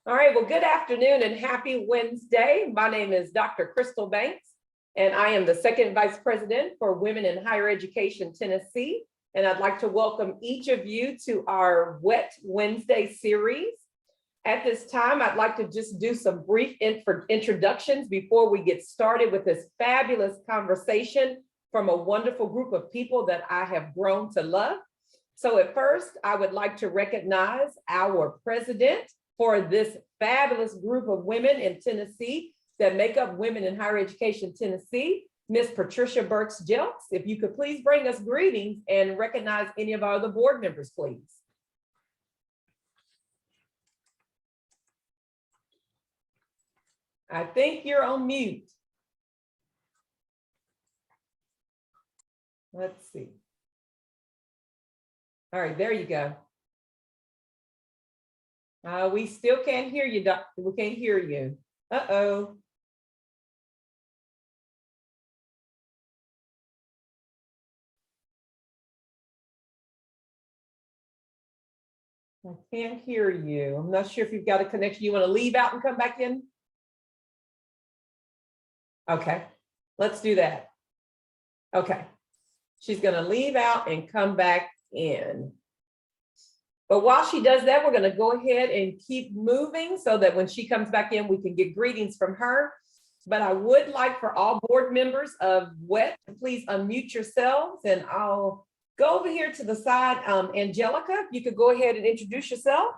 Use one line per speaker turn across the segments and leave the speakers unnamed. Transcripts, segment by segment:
All right, well, good afternoon and happy Wednesday. My name is Dr. Crystal Banks, and I am the Second Vice President for Women in Higher Education, Tennessee. And I'd like to welcome each of you to our Wet Wednesday series. At this time, I'd like to just do some brief introductions before we get started with this fabulous conversation from a wonderful group of people that I have grown to love. So at first, I would like to recognize our president for this fabulous group of women in Tennessee that make up Women in Higher Education Tennessee, Ms. Patricia Burks-Jelks. If you could please bring us greetings and recognize any of our other board members, please. I think you're on mute. Let's see. All right, there you go. We still can't hear you, Doctor. We can't hear you. Uh-oh. I can't hear you. I'm not sure if you've got a connection. You want to leave out and come back in? Okay, let's do that. Okay, she's going to leave out and come back in. But while she does that, we're going to go ahead and keep moving so that when she comes back in, we can get greetings from her. But I would like for all board members of WET to please unmute yourselves, and I'll go over here to the side. Angelica, if you could go ahead and introduce yourself.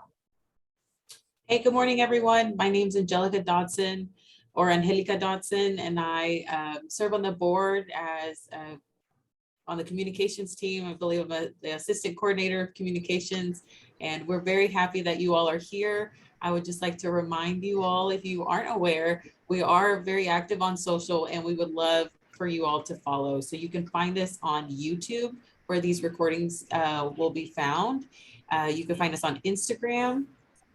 Hey, good morning, everyone. My name is Angelica Dodson, or Angelica Dodson, and I serve on the board as on the communications team. I believe I'm the assistant coordinator of communications, and we're very happy that you all are here. I would just like to remind you all, if you aren't aware, we are very active on social, and we would love for you all to follow. So you can find us on YouTube, where these recordings will be found. You can find us on Instagram,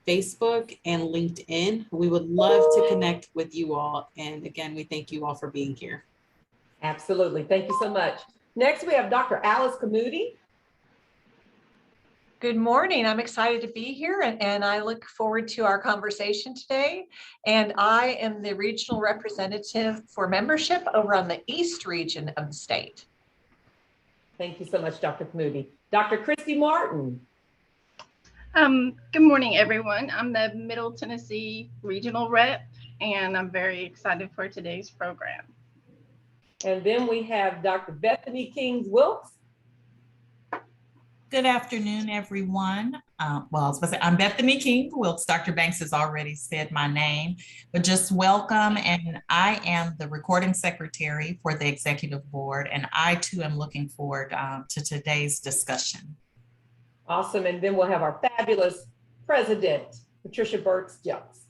Facebook, and LinkedIn. We would love to connect with you all. And again, we thank you all for being here.
Absolutely. Thank you so much. Next, we have Dr. Alice Camuti.
Good morning. I'm excited to be here and I look forward to our conversation today. And I am the regional representative for membership over on the East region of the state.
Thank you so much, Dr. Camuti. Dr. Christy Martin.
Good morning, everyone. I'm the Middle Tennessee Regional Rep, and I'm very excited for today's program.
And then we have Dr. Bethany Kings-Wilkes.
Good afternoon, everyone. Well, I was going to say, I'm Bethany Kings-Wilkes. Dr. Banks has already said my name, but just welcome. And I am the recording secretary for the executive board, and I too am looking forward to today's discussion.
Awesome. And then we'll have our fabulous president, Patricia Burks-Jelks.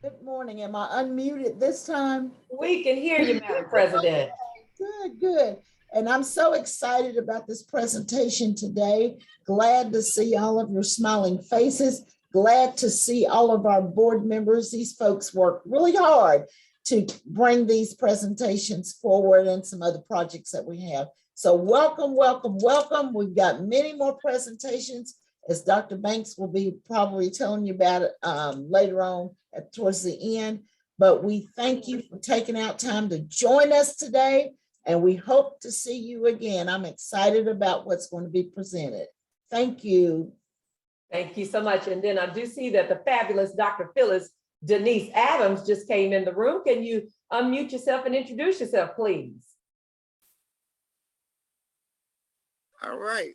Good morning. Am I unmuted this time?
We can hear you, Madam President.
Okay, good. And I'm so excited about this presentation today. Glad to see all of your smiling faces. Glad to see all of our board members. These folks work really hard to bring these presentations forward and some other projects that we have. So welcome, welcome, welcome. We've got many more presentations, as Dr. Banks will be probably telling you about it later on towards the end. But we thank you for taking out time to join us today, and we hope to see you again. I'm excited about what's going to be presented. Thank you.
Thank you so much. And then I do see that the fabulous Dr. Phyllis Denise Adams just came in the room. Can you unmute yourself and introduce yourself, please?
All right.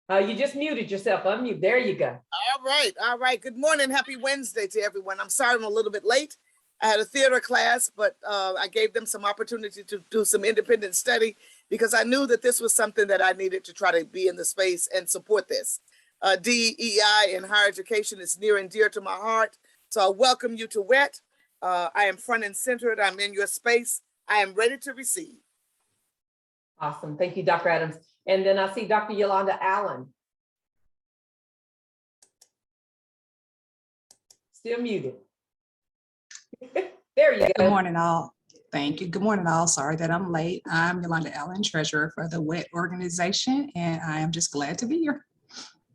You just muted yourself. Unmute. There you go.
All right. All right. Good morning. Happy Wednesday to everyone. I'm sorry I'm a little bit late. I had a theater class, but I gave them some opportunity to do some independent study because I knew that this was something that I needed to try to be in the space and support this. DEI in higher education is near and dear to my heart. So I welcome you to WET. I am front and centered. I'm in your space. I am ready to receive.
Awesome. Thank you, Dr. Adams. And then I see Dr. Yolanda Allen. Still muted. There you go.
Good morning, all. Thank you. Good morning, all. Sorry that I'm late. I'm Yolanda Allen, treasurer for the WET organization, and I am just glad to be here.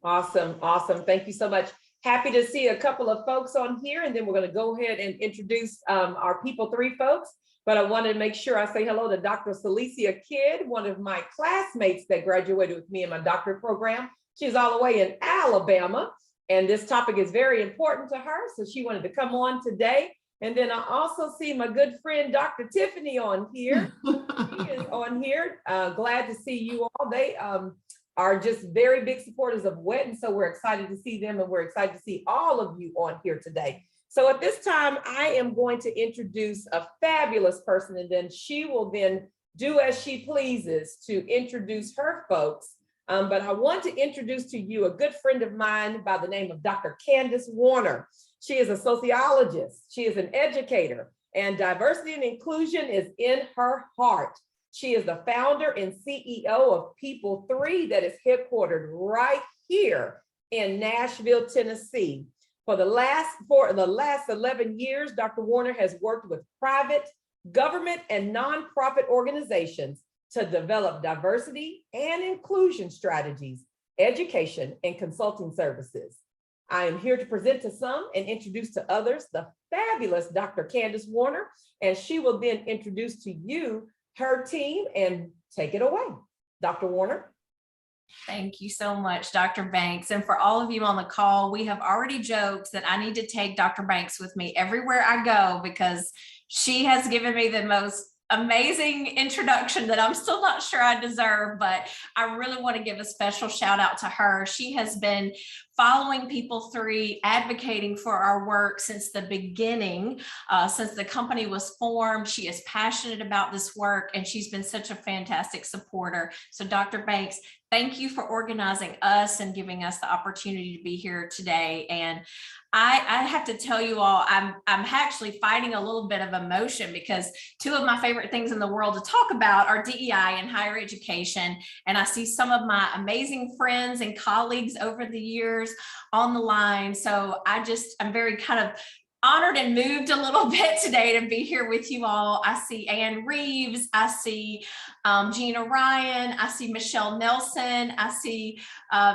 Awesome, awesome. Thank you so much. Happy to see a couple of folks on here, and then we're going to go ahead and introduce our People 3 folks. But I wanted to make sure I say hello to Dr. Celicia Kidd, one of my classmates that graduated with me in my doctorate program. She's all the way in Alabama, and this topic is very important to her, so she wanted to come on today. And then I also see my good friend, Dr. Tiffany on here. She is on here. Glad to see you all. They are just very big supporters of WET, and so we're excited to see them, and we're excited to see all of you on here today. So at this time, I am going to introduce a fabulous person, and then she will then do as she pleases to introduce her folks. But I want to introduce to you a good friend of mine by the name of Dr. Candace Warner. She is a sociologist. She is an educator, and diversity and inclusion is in her heart. She is the founder and CEO of People 3 that is headquartered right here in Nashville, Tennessee. For the last 11 years, Dr. Warner has worked with private, government, and nonprofit organizations to develop diversity and inclusion strategies, education, and consulting services. I am here to present to some and introduce to others the fabulous Dr. Candace Warner, and she will then introduce to you her team and take it away. Dr. Warner.
Thank you so much, Dr. Banks. And for all of you on the call, we have already joked that I need to take Dr. Banks with me everywhere I go because she has given me the most amazing introduction that I'm still not sure I deserve, but I really want to give a special shout out to her. She has been following People 3, advocating for our work since the beginning, since the company was formed. She is passionate about this work, and she's been such a fantastic supporter. So Dr. Banks, thank you for organizing us and giving us the opportunity to be here today. And I have to tell you all, I'm actually fighting a little bit of emotion because two of my favorite things in the world to talk about are DEI and higher education. And I see some of my amazing friends and colleagues over the years on the line. So I'm very kind of honored and moved a little bit today to be here with you all. I see Ann Reeves, I see Gina Ryan, I see Michelle Nelson, I see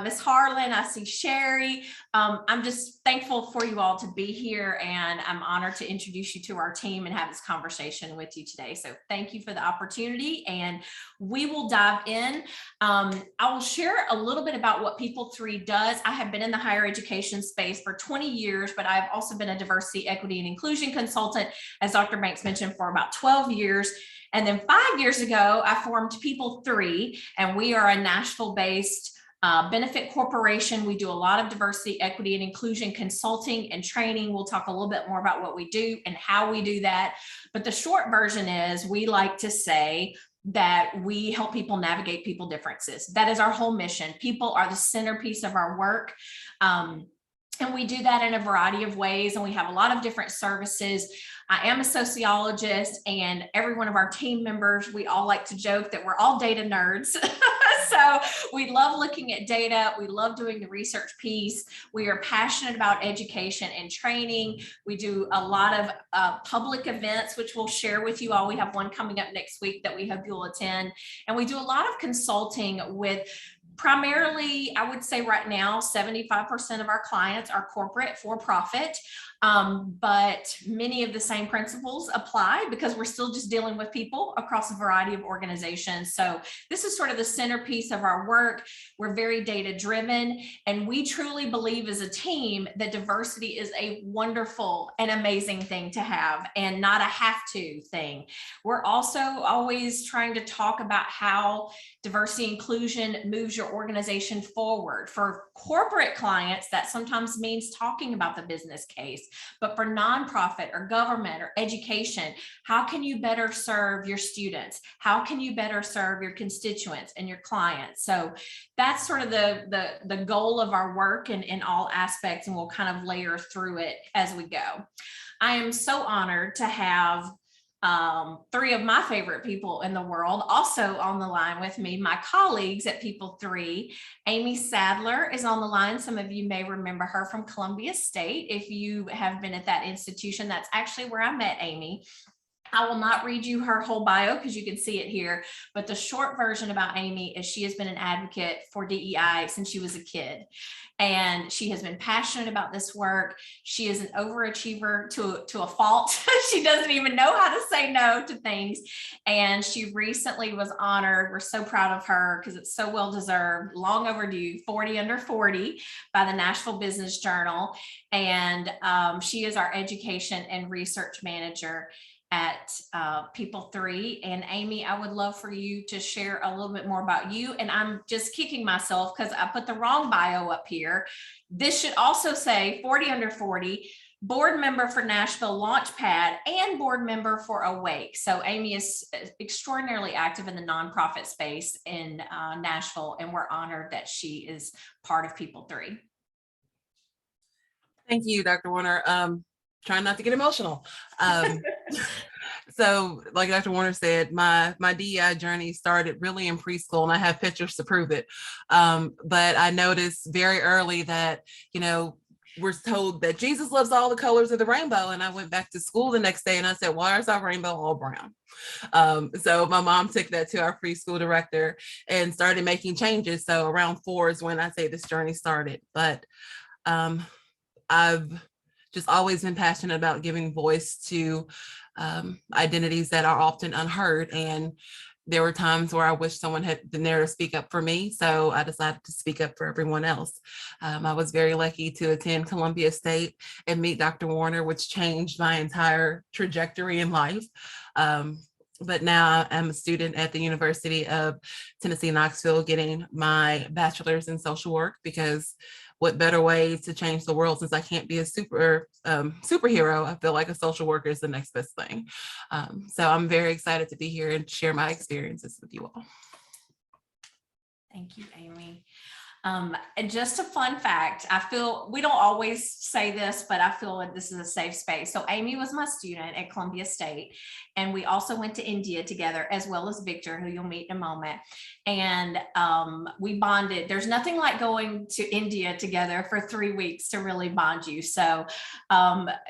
Miss Harlan, I see Sherry. I'm just thankful for you all to be here, and I'm honored to introduce you to our team and have this conversation with you today. So thank you for the opportunity, and we will dive in. I will share a little bit about what People 3 does. I have been in the higher education space for 20 years, but I've also been a diversity, equity, and inclusion consultant, as Dr. Banks mentioned, for about 12 years. And then 5 years ago, I formed People 3, and we are a Nashville-based benefit corporation. We do a lot of diversity, equity, and inclusion consulting and training. We'll talk a little bit more about what we do and how we do that. But the short version is we like to say that we help people navigate people differences. That is our whole mission. People are the centerpiece of our work. And we do that in a variety of ways, and we have a lot of different services. I am a sociologist, and every one of our team members, we all like to joke that we're all data nerds. So we love looking at data. We love doing the research piece. We are passionate about education and training. We do a lot of public events, which we'll share with you all. We have one coming up next week that we hope you'll attend. And we do a lot of consulting with primarily, I would say right now, 75% of our clients are corporate for-profit, but many of the same principles apply because we're still just dealing with people across a variety of organizations. So this is sort of the centerpiece of our work. We're very data-driven, and we truly believe as a team that diversity is a wonderful and amazing thing to have and not a have-to thing. We're also always trying to talk about how diversity inclusion moves your organization forward. For corporate clients, that sometimes means talking about the business case, but for nonprofit or government or education, how can you better serve your students? How can you better serve your constituents and your clients? So that's sort of the goal of our work in all aspects, and we'll kind of layer through it as we go. I am so honored to have three of my favorite people in the world also on the line with me, my colleagues at People 3. Amy Sadler is on the line. Some of you may remember her from Columbia State. If you have been at that institution, that's actually where I met Amy. I will not read you her whole bio because you can see it here, but the short version about Amy is she has been an advocate for DEI since she was a kid. And she has been passionate about this work. She is an overachiever to a fault. She doesn't even know how to say no to things. And she recently was honored. We're so proud of her because it's so well deserved, long overdue, 40 under 40 by the Nashville Business Journal. And she is our education and research manager at People 3. And Amy, I would love for you to share a little bit more about you. And I'm just kicking myself because I put the wrong bio up here. This should also say 40 under 40, board member for Nashville Launchpad and board member for Awake. So Amy is extraordinarily active in the nonprofit space in Nashville, and we're honored that she is part of People 3.
Thank you, Dr. Warner. Trying not to get emotional. So like Dr. Warner said, my DEI journey started really in preschool, and I have pictures to prove it. But I noticed very early that, we're told that Jesus loves all the colors of the rainbow. And I went back to school the next day and I said, why is our rainbow all brown? So my mom took that to our preschool director and started making changes. So around 4 is when I say this journey started. But I've just always been passionate about giving voice to identities that are often unheard. And there were times where I wish someone had been there to speak up for me. So I decided to speak up for everyone else. I was very lucky to attend Columbia State and meet Dr. Warner, which changed my entire trajectory in life. But now I'm a student at the University of Tennessee, Knoxville, getting my bachelor's in social work, because what better way to change the world, since I can't be a superhero? I feel like a social worker is the next best thing. So I'm very excited to be here and share my experiences with you all.
Thank you, Amy. And just a fun fact, I feel we don't always say this, but I feel like this is a safe space. So Amy was my student at Columbia State, and we also went to India together, as well as Victor, who you'll meet in a moment. And we bonded. There's nothing like going to India together for 3 weeks to really bond you. So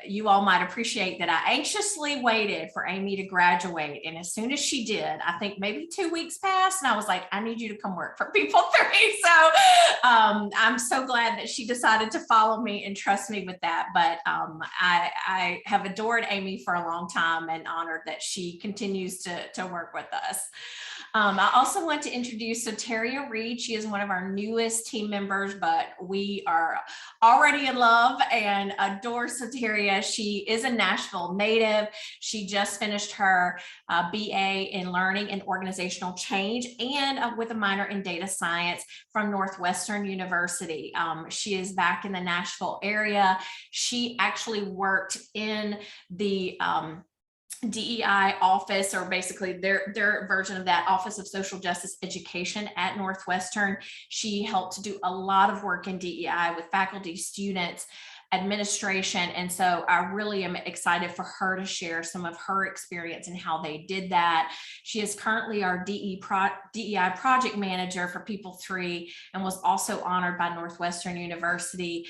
you all might appreciate that I anxiously waited for Amy to graduate. And as soon as she did, I think maybe 2 weeks passed, and I was like, I need you to come work for People 3. So I'm so glad that she decided to follow me and trust me with that. But I have adored Amy for a long time and honored that she continues to work with us. I also want to introduce Soteria Reed. She is one of our newest team members, but we are already in love and adore Soteria. She is a Nashville native. She just finished her BA in Learning and Organizational Change and with a minor in data science from Northwestern University. She is back in the Nashville area. She actually worked in the DEI office, or basically their version of that, Office of Social Justice Education at Northwestern. She helped do a lot of work in DEI with faculty, students, administration. And so I really am excited for her to share some of her experience and how they did that. She is currently our DEI project manager for People 3 and was also honored by Northwestern University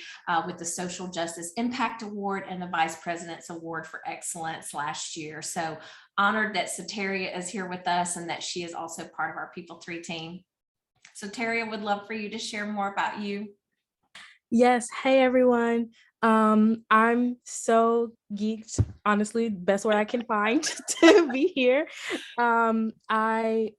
with the Social Justice Impact Award and the Vice President's Award for Excellence last year. So honored that Soteria is here with us and that she is also part of our People 3 team. Soteria, would love for you to share more about you.
Yes. Hey, everyone. I'm so geeked, honestly, best word I can find to be here. A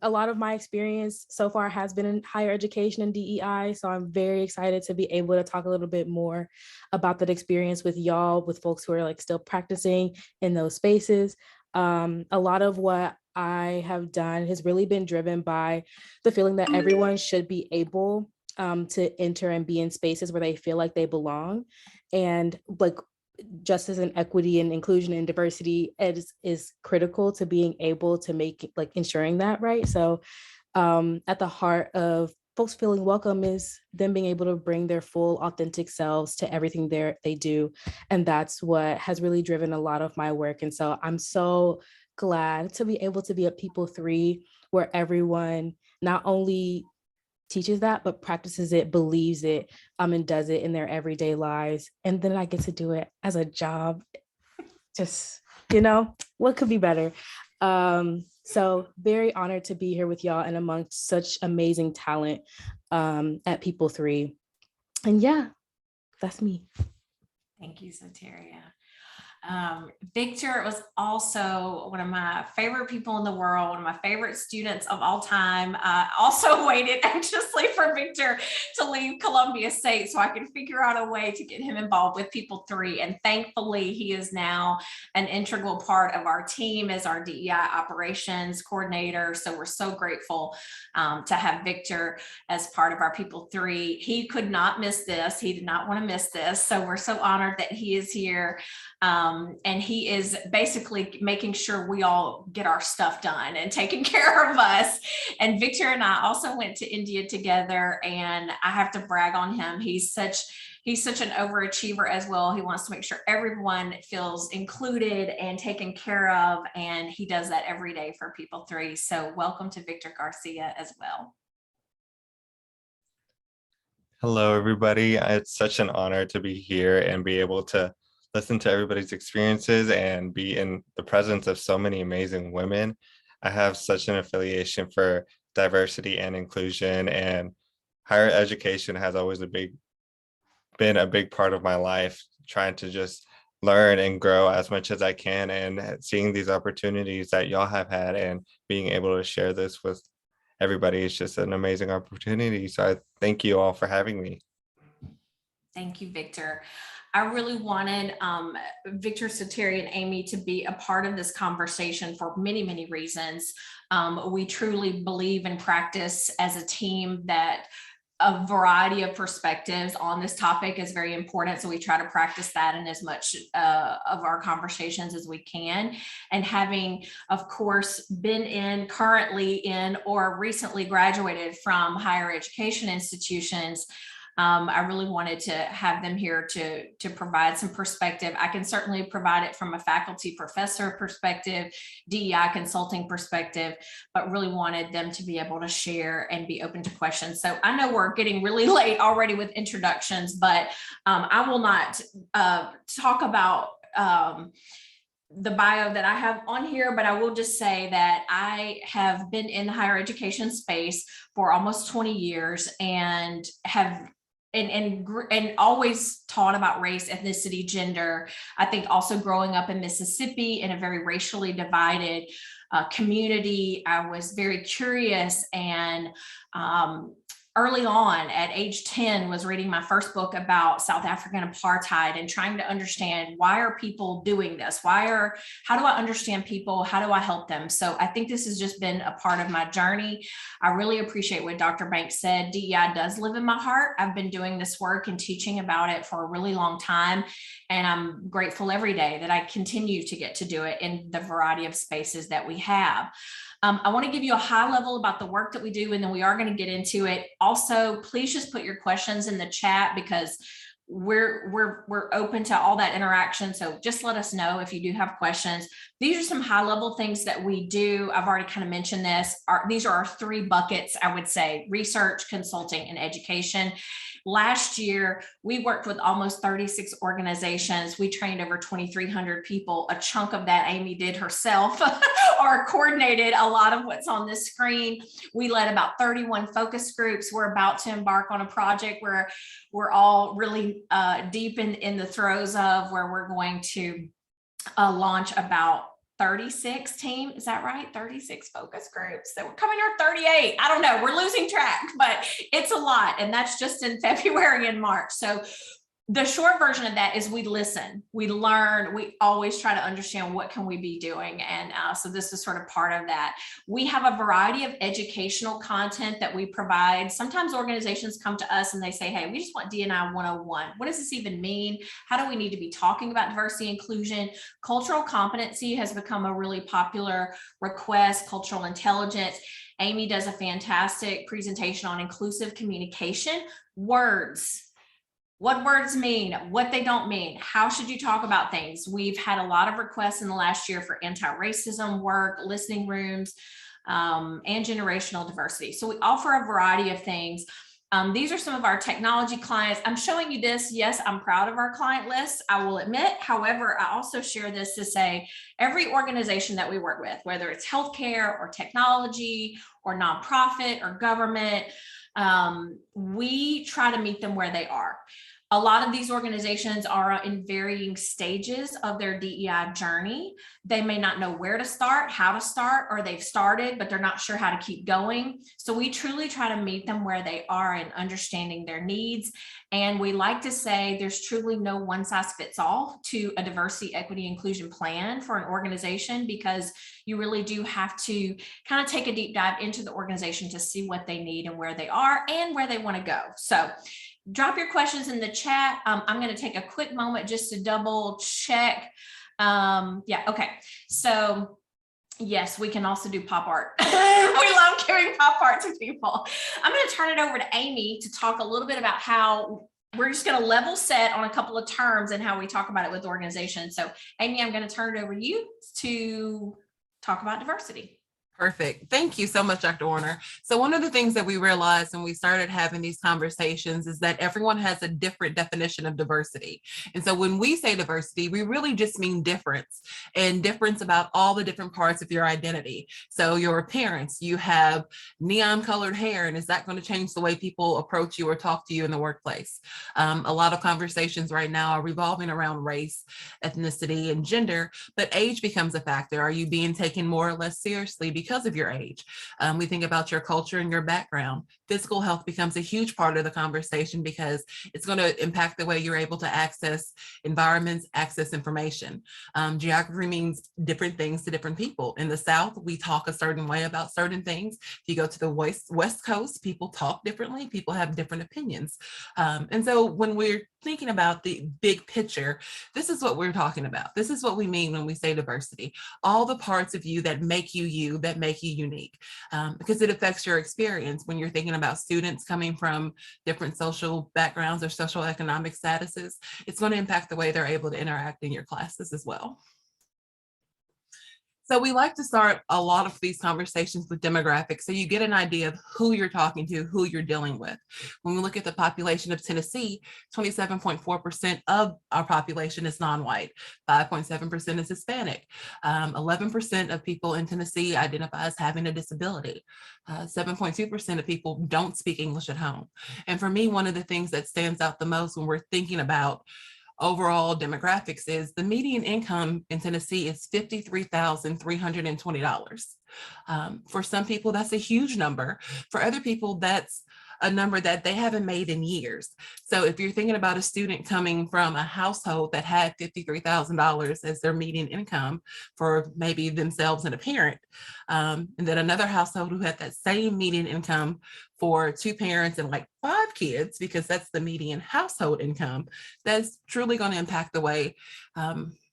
lot of my experience so far has been in higher education and DEI, so I'm very excited to be able to talk a little bit more about that experience with y'all, with folks who are like still practicing in those spaces. A lot of what I have done has really been driven by the feeling that everyone should be able to enter and be in spaces where they feel like they belong. And like justice and equity and inclusion and diversity is critical to being able to make, like, ensuring that, right? So at the heart of folks feeling welcome is them being able to bring their full authentic selves to everything they do. And that's what has really driven a lot of my work. And so I'm so glad to be able to be at People 3, where everyone not only teaches that, but practices it, believes it, and does it in their everyday lives. And then I get to do it as a job. Just what could be better? So very honored to be here with y'all and amongst such amazing talent at People 3. And yeah, that's me.
Thank you, Soteria. Victor was also one of my favorite people in the world, one of my favorite students of all time. I also waited anxiously for Victor to leave Columbia State so I could figure out a way to get him involved with People 3. And thankfully, he is now an integral part of our team as our DEI operations coordinator. So we're so grateful to have Victor as part of our People 3. He could not miss this. He did not want to miss this. So we're so honored that he is here. And he is basically making sure we all get our stuff done and taking care of us. And Victor and I also went to India together, and I have to brag on him. He's such an overachiever as well. He wants to make sure everyone feels included and taken care of, and he does that every day for People 3. So welcome to Victor Garcia as well.
Hello, everybody. It's such an honor to be here and be able to listen to everybody's experiences and be in the presence of so many amazing women. I have such an affiliation for diversity and inclusion, and higher education has always been a big part of my life, trying to just learn and grow as much as I can, and seeing these opportunities that y'all have had and being able to share this with everybody is just an amazing opportunity. So I thank you all for having me.
Thank you, Victor. I really wanted Victor, Soteria, and Amy to be a part of this conversation for many, many reasons. We truly believe and practice as a team that a variety of perspectives on this topic is very important. So we try to practice that in as much of our conversations as we can. And having, of course, been currently in, or recently graduated from higher education institutions, I really wanted to have them here to provide some perspective. I can certainly provide it from a faculty professor perspective, DEI consulting perspective, but really wanted them to be able to share and be open to questions. So I know we're getting really late already with introductions, but I will not talk about the bio that I have on here, but I will just say that I have been in the higher education space for almost 20 years and have and always taught about race, ethnicity, gender. I think also growing up in Mississippi in a very racially divided community, I was very curious, and early on at age 10 was reading my first book about South African apartheid and trying to understand, why are people doing this? How do I understand people? How do I help them? So I think this has just been a part of my journey. I really appreciate what Dr. Banks said. DEI does live in my heart. I've been doing this work and teaching about it for a really long time. And I'm grateful every day that I continue to get to do it in the variety of spaces that we have. I want to give you a high level about the work that we do, and then we are going to get into it. Also, please just put your questions in the chat, because we're open to all that interaction. So just let us know if you do have questions. These are some high level things that we do. I've already kind of mentioned this. These are our three buckets, I would say: research, consulting, and education. Last year, we worked with almost 36 organizations. We trained over 2,300 people. A chunk of that Amy did herself or coordinated a lot of what's on this screen. We led about 31 focus groups. We're about to embark on a project where we're all really deep in the throes of, where we're going to launch about 36 team. Is that right? 36 focus groups. So we're coming to 38. I don't know. We're losing track, but it's a lot. And that's just in February and March. So the short version of that is we listen, we learn, we always try to understand what can we be doing. And so this is sort of part of that. We have a variety of educational content that we provide. Sometimes organizations come to us and they say, hey, we just want D&I 101. What does this even mean? How do we need to be talking about diversity, inclusion? Cultural competency has become a really popular request, cultural intelligence. Amy does a fantastic presentation on inclusive communication. Words. What words mean, what they don't mean, how should you talk about things? We've had a lot of requests in the last year for anti-racism work, listening rooms, and generational diversity. So we offer a variety of things. These are some of our technology clients. I'm showing you this. Yes, I'm proud of our client list, I will admit. However, I also share this to say every organization that we work with, whether it's healthcare or technology or nonprofit or government, we try to meet them where they are. A lot of these organizations are in varying stages of their DEI journey. They may not know where to start, how to start, or they've started, but they're not sure how to keep going. So we truly try to meet them where they are in understanding their needs. And we like to say there's truly no one size fits all to a diversity, equity, inclusion plan for an organization, because you really do have to kind of take a deep dive into the organization to see what they need and where they are and where they want to go. So drop your questions in the chat. I'm going to take a quick moment just to double check. Yeah, okay. So yes, we can also do pop art. We love giving pop art to people. I'm going to turn it over to Amy to talk a little bit about how we're just going to level set on a couple of terms and how we talk about it with organizations. So Amy, I'm going to turn it over to you to talk about diversity.
Perfect. Thank you so much, Dr. Warner. So one of the things that we realized when we started having these conversations is that everyone has a different definition of diversity. And so when we say diversity, we really just mean difference, and difference about all the different parts of your identity. So your appearance, you have neon colored hair, and is that going to change the way people approach you or talk to you in the workplace? A lot of conversations right now are revolving around race, ethnicity, and gender, but age becomes a factor. Are you being taken more or less seriously because of your age? We think about your culture and your background. Physical health becomes a huge part of the conversation because it's going to impact the way you're able to access environments, access information. Geography means different things to different people. In the South, we talk a certain way about certain things. If you go to the West Coast, people talk differently. People have different opinions. And so when we're thinking about the big picture, this is what we're talking about. This is what we mean when we say diversity. All the parts of you that make you you, that make you unique, because it affects your experience when you're thinking about students coming from different social backgrounds or social economic statuses. It's going to impact the way they're able to interact in your classes as well. So we like to start a lot of these conversations with demographics, so you get an idea of who you're talking to, who you're dealing with. When we look at the population of Tennessee, 27.4% of our population is non-white, 5.7% is Hispanic, 11% of people in Tennessee identify as having a disability, 7.2% of people don't speak English at home. And for me, one of the things that stands out the most when we're thinking about overall demographics is the median income in Tennessee is $53,320. For some people, that's a huge number. For other people, that's a number that they haven't made in years. So if you're thinking about a student coming from a household that had $53,000 as their median income for maybe themselves and a parent, and then another household who had that same median income for two parents and like 5 kids, because that's the median household income, that's truly going to impact the way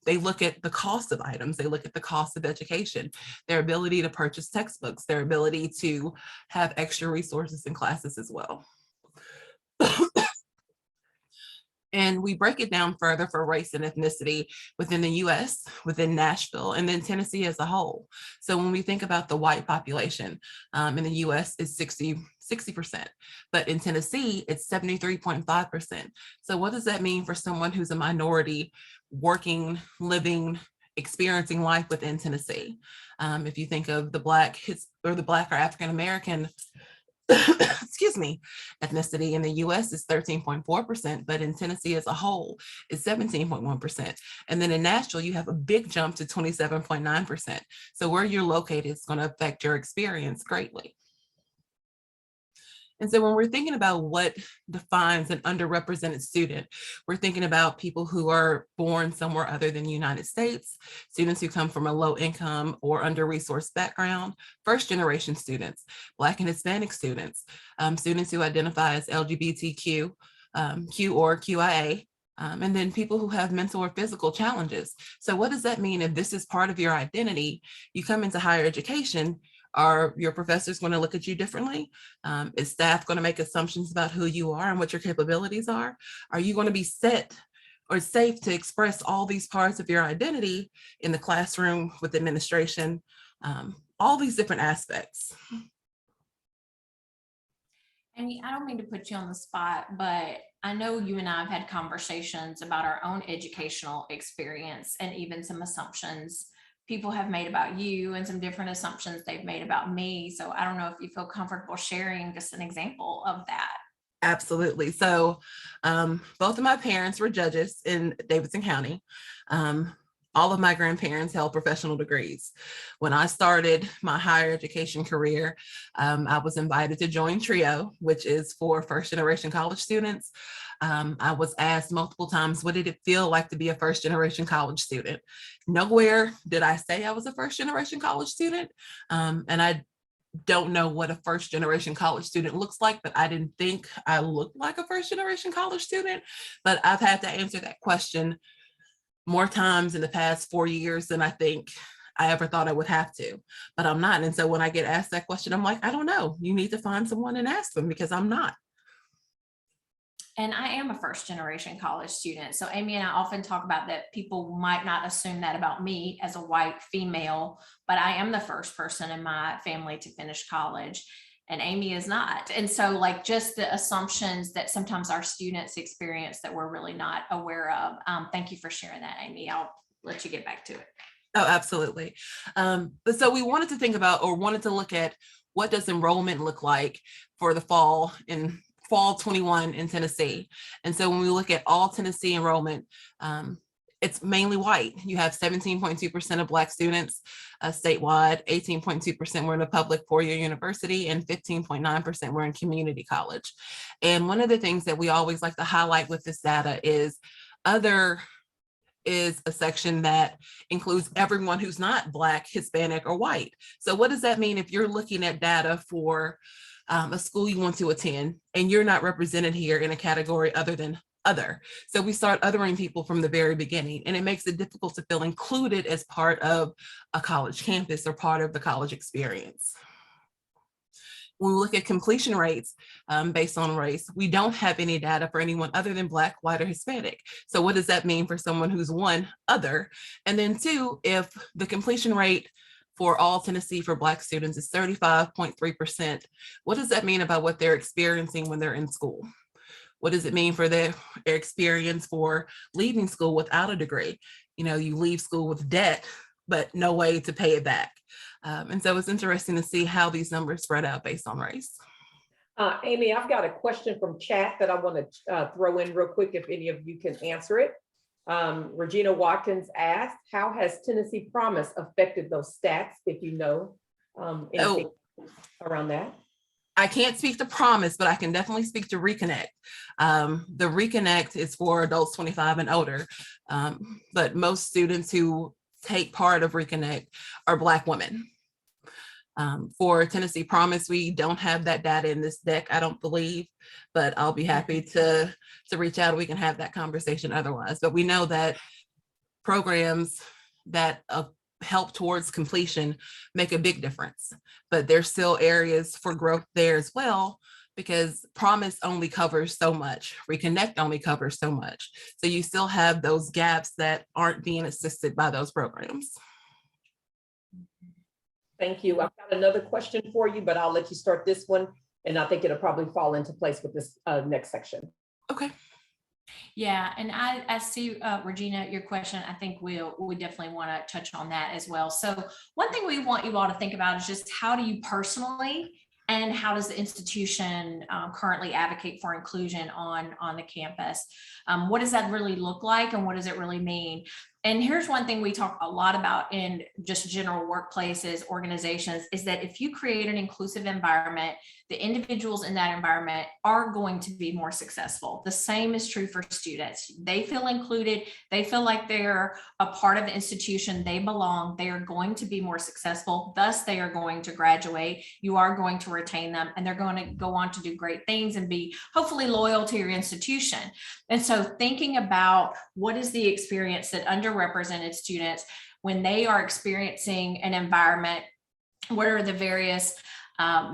they look at the cost of items, they look at the cost of education, their ability to purchase textbooks, their ability to have extra resources in classes as well. And we break it down further for race and ethnicity within the US, within Nashville, and then Tennessee as a whole. So when we think about the white population in the US, it's 60%, but in Tennessee, it's 73.5%. So what does that mean for someone who's a minority working, living, experiencing life within Tennessee? If you think of the Black or African-American excuse me, ethnicity in the US is 13.4%, but in Tennessee as a whole is 17.1%. And then in Nashville, you have a big jump to 27.9%. So where you're located is going to affect your experience greatly. And so when we're thinking about what defines an underrepresented student, we're thinking about people who are born somewhere other than the United States, students who come from a low income or under-resourced background, first-generation students, Black and Hispanic students, students who identify as LGBTQ, Q or QIA, and then people who have mental or physical challenges. So what does that mean if this is part of your identity? You come into higher education, are your professors going to look at you differently? Is staff going to make assumptions about who you are and what your capabilities are? Are you going to be set or safe to express all these parts of your identity in the classroom, with administration, all these different aspects?
Amy, I don't mean to put you on the spot, but I know you and I have had conversations about our own educational experience and even some assumptions people have made about you and some different assumptions they've made about me. So I don't know if you feel comfortable sharing just an example of that.
Absolutely. So both of my parents were judges in Davidson County. All of my grandparents held professional degrees. When I started my higher education career, I was invited to join TRIO, which is for first generation college students. I was asked multiple times, what did it feel like to be a first generation college student? Nowhere did I say I was a first generation college student. And I don't know what a first generation college student looks like, but I didn't think I looked like a first generation college student. But I've had to answer that question more times in the past 4 years than I think I ever thought I would have to, but I'm not. And so when I get asked that question, I'm like, I don't know. You need to find someone and ask them, because I'm not.
And I am a first generation college student. So Amy and I often talk about that people might not assume that about me as a white female, but I am the first person in my family to finish college, and Amy is not. And so like just the assumptions that sometimes our students experience that we're really not aware of. Thank you for sharing that, Amy. I'll let you get back to it.
Oh, absolutely. But so we wanted to think about, or wanted to look at, what does enrollment look like for the fall 21 in Tennessee. And so when we look at all Tennessee enrollment, it's mainly white. You have 17.2% of Black students statewide, 18.2% were in a public four-year university, and 15.9% were in community college. And one of the things that we always like to highlight with this data is other is a section that includes everyone who's not Black, Hispanic, or white. So what does that mean if you're looking at data for a school you want to attend and you're not represented here in a category other than other? So we start othering people from the very beginning, and it makes it difficult to feel included as part of a college campus or part of the college experience. When we look at completion rates based on race, we don't have any data for anyone other than Black, white, or Hispanic. So what does that mean for someone who's one, other? And then two, if the completion rate for all Tennessee for Black students is 35.3%, what does that mean about what they're experiencing when they're in school? What does it mean for their experience for leaving school without a degree? You know, you leave school with debt, but no way to pay it back. And so it's interesting to see how these numbers spread out based on race.
Amy, I've got a question from chat that I want to throw in real quick if any of you can answer it. Regina Watkins asked, how has Tennessee Promise affected those stats, if you know anything around that?
I can't speak to Promise, but I can definitely speak to Reconnect. The Reconnect is for adults 25 and older, but most students who take part of Reconnect are Black women. For Tennessee Promise, we don't have that data in this deck, I don't believe, but I'll be happy to reach out. We can have that conversation otherwise. But we know that programs that help towards completion make a big difference, but there's still areas for growth there as well, because Promise only covers so much, Reconnect only covers so much. So you still have those gaps that aren't being assisted by those programs.
Thank you. I've got another question for you, but I'll let you start this one, and I think it'll probably fall into place with this next section.
Okay.
Yeah, and I see, Regina, your question. I think we definitely want to touch on that as well. So one thing we want you all to think about is just how do you personally and how does the institution currently advocate for inclusion on the campus? What does that really look like, and what does it really mean? And here's one thing we talk a lot about in just general workplaces, organizations, is that if you create an inclusive environment, the individuals in that environment are going to be more successful. The same is true for students. They feel included. They feel like they're a part of the institution. They belong. They are going to be more successful. Thus, they are going to graduate. You are going to retain them, and they're going to go on to do great things and be hopefully loyal to your institution. And so thinking about what is the experience that underrepresented students, when they are experiencing an environment, what are the various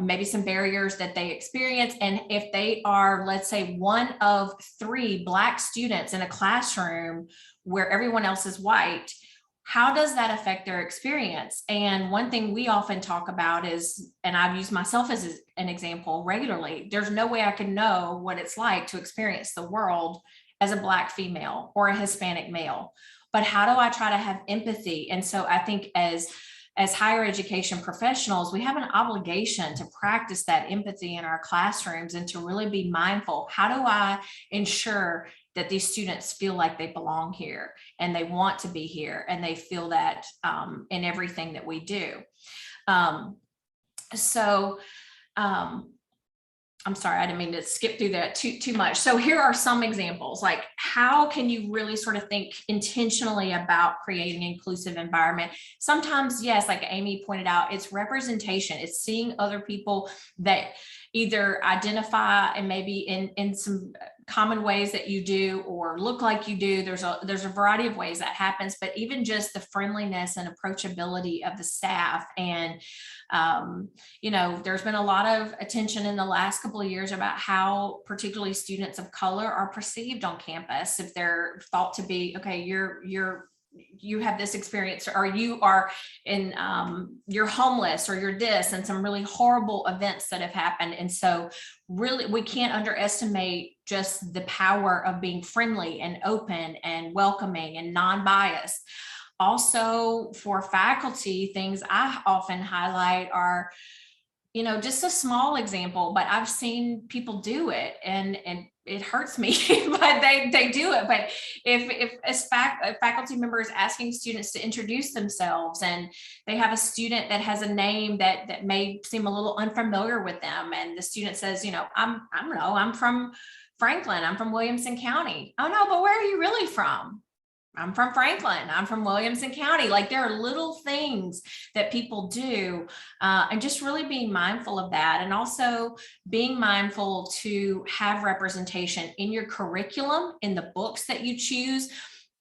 maybe some barriers that they experience? And if they are, let's say, one of 3 Black students in a classroom where everyone else is white, how does that affect their experience? And one thing we often talk about is, and I've used myself as an example regularly, there's no way I can know what it's like to experience the world as a Black female or a Hispanic male. But how do I try to have empathy? And so I think as higher education professionals, we have an obligation to practice that empathy in our classrooms and to really be mindful. How do I ensure that these students feel like they belong here and they want to be here and they feel that in everything that we do? I'm sorry, I didn't mean to skip through that too much. So here are some examples, like how can you really sort of think intentionally about creating an inclusive environment? Sometimes, yes, like Amy pointed out, it's representation. It's seeing other people that either identify and maybe in some common ways that you do or look like you do. There's a variety of ways that happens, but even just the friendliness and approachability of the staff. And there's been a lot of attention in the last couple of years about how particularly students of color are perceived on campus. If they're thought to be, okay, you have this experience, or you are in, you're homeless, or you're this, and some really horrible events that have happened. And so really, we can't underestimate just the power of being friendly and open and welcoming and non-biased. Also, for faculty, things I often highlight are, just a small example, but I've seen people do it and it hurts me, but they do it. But if a faculty member is asking students to introduce themselves and they have a student that has a name that may seem a little unfamiliar with them, and the student says, I'm from Franklin, I'm from Williamson County. Oh no, but where are you really from? I'm from Franklin, I'm from Williamson County. Like, there are little things that people do, and just really being mindful of that. And also being mindful to have representation in your curriculum, in the books that you choose.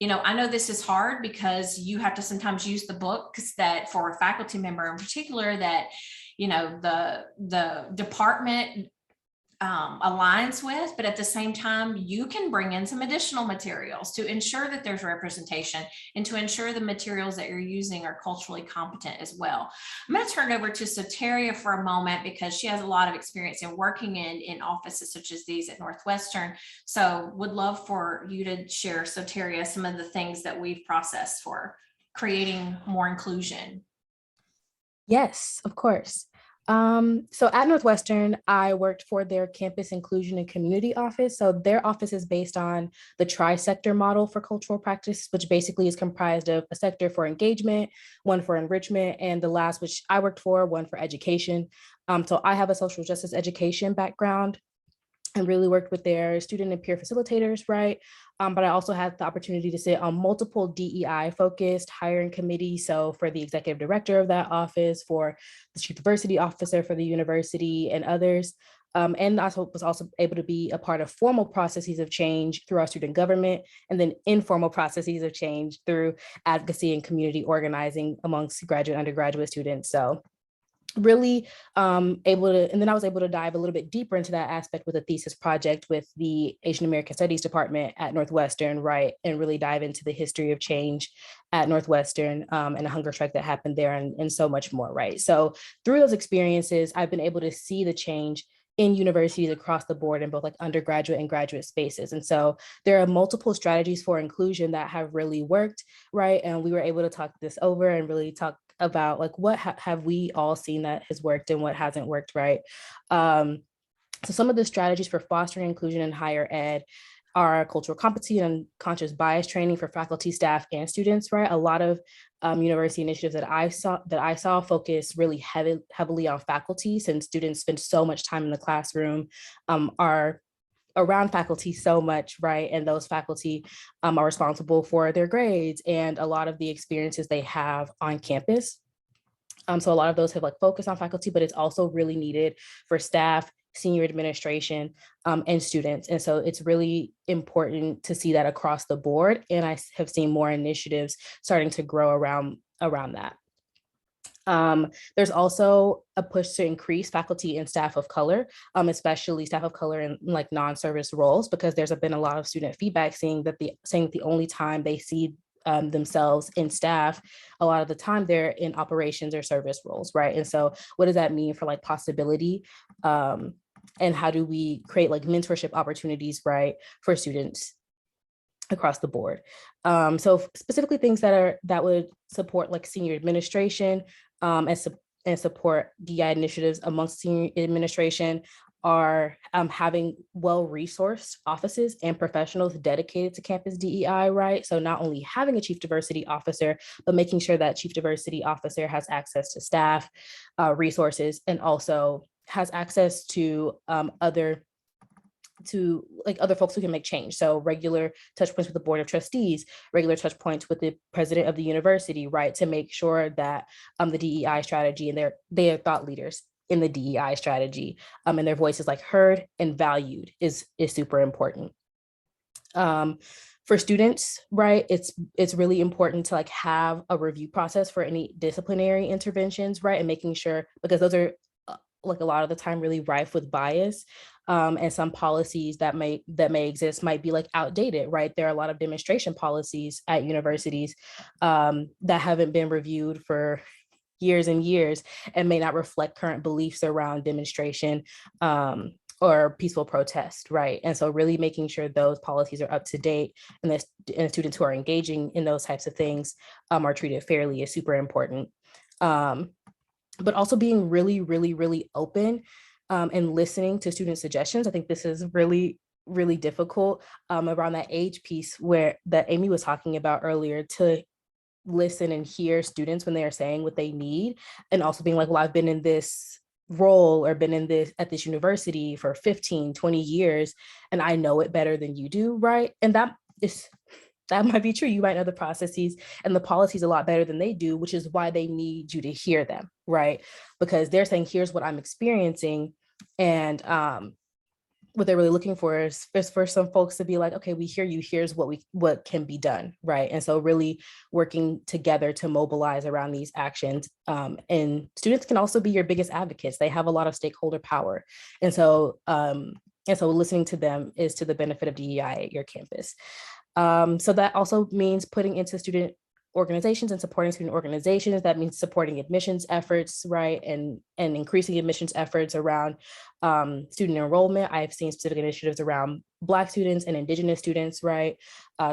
I know this is hard because you have to sometimes use the books that, for a faculty member in particular, that, the department aligns with, but at the same time, you can bring in some additional materials to ensure that there's representation and to ensure the materials that you're using are culturally competent as well. I'm going to turn it over to Soteria for a moment because she has a lot of experience in working in offices such as these at Northwestern. So would love for you to share, Soteria, some of the things that we've processed for creating more inclusion.
Yes, of course. So at Northwestern, I worked for their campus inclusion and community office. So their office is based on the tri-sector model for cultural practice, which basically is comprised of a sector for engagement, one for enrichment, and the last, which I worked for, one for education. So I have a social justice education background and really worked with their student and peer facilitators, right? But I also had the opportunity to sit on multiple DEI focused hiring committees. So for the executive director of that office, for the chief diversity officer for the university, and others. And I was also able to be a part of formal processes of change through our student government, and then informal processes of change through advocacy and community organizing amongst graduate and undergraduate students. So really able to, and then I was able to dive a little bit deeper into that aspect with a thesis project with the Asian American Studies department at Northwestern, right? And really dive into the history of change at Northwestern and a hunger strike that happened there, and so much more, right? So through those experiences, I've been able to see the change in universities across the board in both like undergraduate and graduate spaces. And so there are multiple strategies for inclusion that have really worked, right? And we were able to talk this over and really talk about like what have we all seen that has worked and what hasn't worked, right? So some of the strategies for fostering inclusion in higher ed are cultural competency and conscious bias training for faculty, staff, and students, right? A lot of university initiatives that I saw focus really heavily on faculty, since students spend so much time in the classroom, are around faculty so much, right? And those faculty are responsible for their grades and a lot of the experiences they have on campus. So a lot of those have like focused on faculty, but it's also really needed for staff, senior administration, and students. And so it's really important to see that across the board. And I have seen more initiatives starting to grow around that. There's also a push to increase faculty and staff of color, especially staff of color in like non-service roles, because there's been a lot of student feedback saying that the only time they see themselves in staff, a lot of the time they're in operations or service roles, right? And so what does that mean for like possibility? And how do we create like mentorship opportunities, right, for students across the board? So specifically things that would support like senior administration and support DEI initiatives amongst senior administration are having well-resourced offices and professionals dedicated to campus DEI, right? So not only having a chief diversity officer, but making sure that chief diversity officer has access to staff, resources, and also has access to other folks who can make change. So regular touch points with the board of trustees, regular touch points with the president of the university, right? To make sure that the DEI strategy and they are thought leaders in the DEI strategy, and their voice is like heard and valued is super important. For students, right, it's really important to like have a review process for any disciplinary interventions, right? And making sure, because those are like a lot of the time really rife with bias, and some policies that may exist might be like outdated, right? There are a lot of demonstration policies at universities that haven't been reviewed for years and years and may not reflect current beliefs around demonstration or peaceful protest, right? And so really making sure those policies are up to date and the students who are engaging in those types of things are treated fairly is super important. But also being really, really, really open and listening to student suggestions. I think this is really, really difficult around that age piece that Amy was talking about earlier, to listen and hear students when they are saying what they need, and also being like, well, I've been in this role or been in this at this university for 15, 20 years, and I know it better than you do, right? And that might be true. You might know the processes and the policies a lot better than they do, which is why they need you to hear them, right? Because they're saying, here's what I'm experiencing. And what they're really looking for is for some folks to be like, okay, we hear you, here's what can be done, right? And so really working together to mobilize around these actions. And students can also be your biggest advocates. They have a lot of stakeholder power. And so listening to them is to the benefit of DEI at your campus. So that also means putting into student organizations and supporting student organizations. That means supporting admissions efforts, right? And increasing admissions efforts around student enrollment. I've seen specific initiatives around Black students and Indigenous students, right?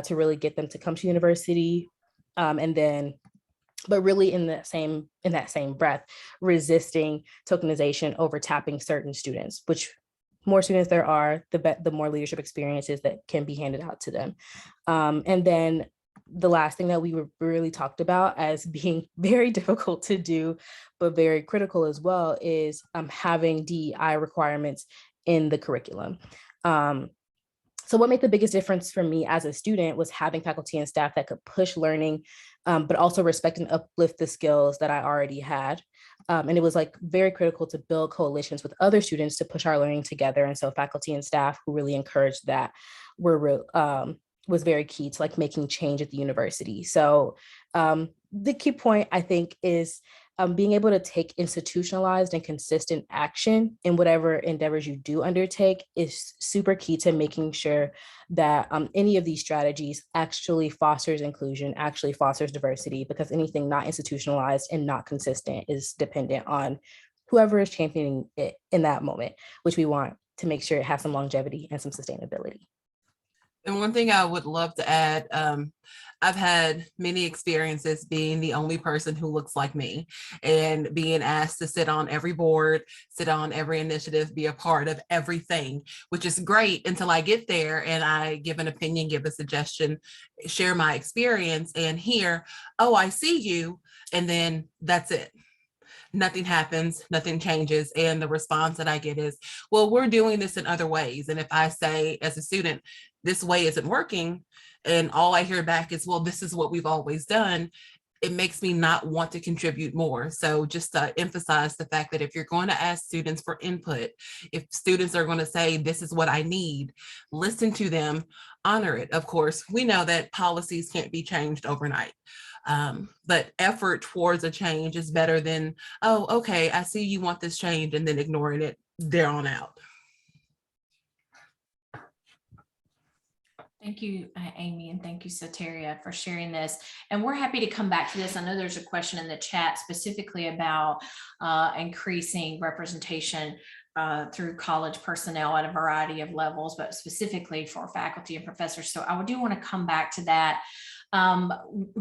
To really get them to come to university. But really in that same breath, resisting tokenization, over tapping certain students, which more students there are, the more leadership experiences that can be handed out to them. And then the last thing that we really talked about as being very difficult to do, but very critical as well, is having DEI requirements in the curriculum. So what made the biggest difference for me as a student was having faculty and staff that could push learning, but also respect and uplift the skills that I already had. And it was like very critical to build coalitions with other students to push our learning together. And so faculty and staff who really encouraged that was very key to like making change at the university. So the key point, I think, is being able to take institutionalized and consistent action in whatever endeavors you do undertake is super key to making sure that any of these strategies actually fosters inclusion, actually fosters diversity, because anything not institutionalized and not consistent is dependent on whoever is championing it in that moment, which we want to make sure it has some longevity and some sustainability.
And one thing I would love to add, I've had many experiences being the only person who looks like me and being asked to sit on every board, sit on every initiative, be a part of everything, which is great until I get there and I give an opinion, give a suggestion, share my experience and hear, oh, I see you. And then that's it. Nothing happens, nothing changes. And the response that I get is, well, we're doing this in other ways. And if I say as a student, this way isn't working, and all I hear back is, well, this is what we've always done, it makes me not want to contribute more. So just to emphasize the fact that if you're going to ask students for input, if students are going to say, this is what I need, listen to them, honor it. Of course, we know that policies can't be changed overnight. But effort towards a change is better than, oh, okay, I see you want this change, and then ignoring it there on out.
Thank you, Amy, and thank you, Soteria, for sharing this. And we're happy to come back to this. I know there's a question in the chat specifically about increasing representation through college personnel at a variety of levels, but specifically for faculty and professors. So I do want to come back to that.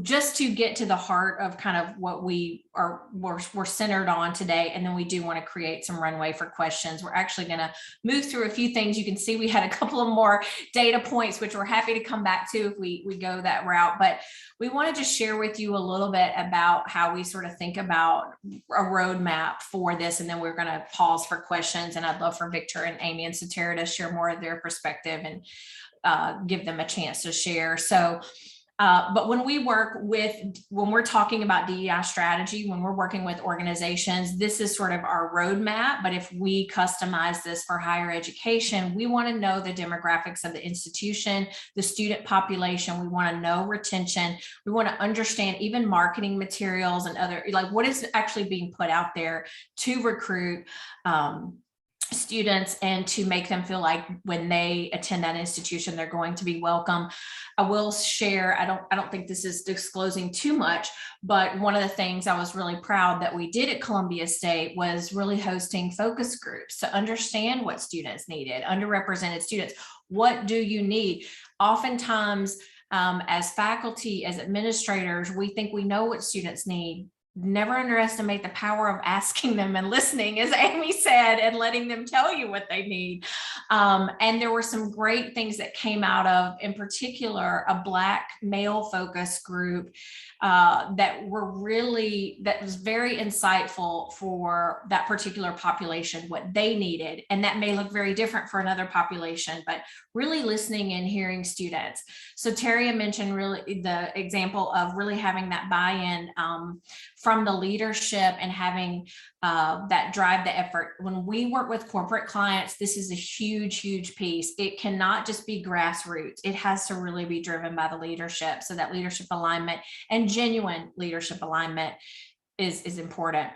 Just to get to the heart of kind of what we're centered on today. And then we do want to create some runway for questions. We're actually going to move through a few things. You can see we had a couple of more data points, which we're happy to come back to if we go that route. But we wanted to share with you a little bit about how we sort of think about a roadmap for this. And then we're going to pause for questions. And I'd love for Victor and Amy and Soteria to share more of their perspective and give them a chance to share. So but when we're talking about DEI strategy, when we're working with organizations, this is sort of our roadmap. But if we customize this for higher education, we want to know the demographics of the institution, the student population. We want to know retention. We want to understand even marketing materials and other, like what is actually being put out there to recruit students and to make them feel like when they attend that institution, they're going to be welcome. I will share, I don't think this is disclosing too much, but one of the things I was really proud that we did at Columbia State was really hosting focus groups to understand what students needed, underrepresented students. What do you need? Oftentimes, as faculty, as administrators, we think we know what students need. Never underestimate the power of asking them and listening, as Amy said, and letting them tell you what they need. And there were some great things that came out of, in particular, a Black male focus group that was very insightful for that particular population, what they needed. And that may look very different for another population, but really listening and hearing students. So Soteria mentioned really the example of really having that buy-in from the leadership and having that drive the effort. When we work with corporate clients, this is a huge, huge piece. It cannot just be grassroots. It has to really be driven by the leadership. So that leadership alignment and genuine leadership alignment is important.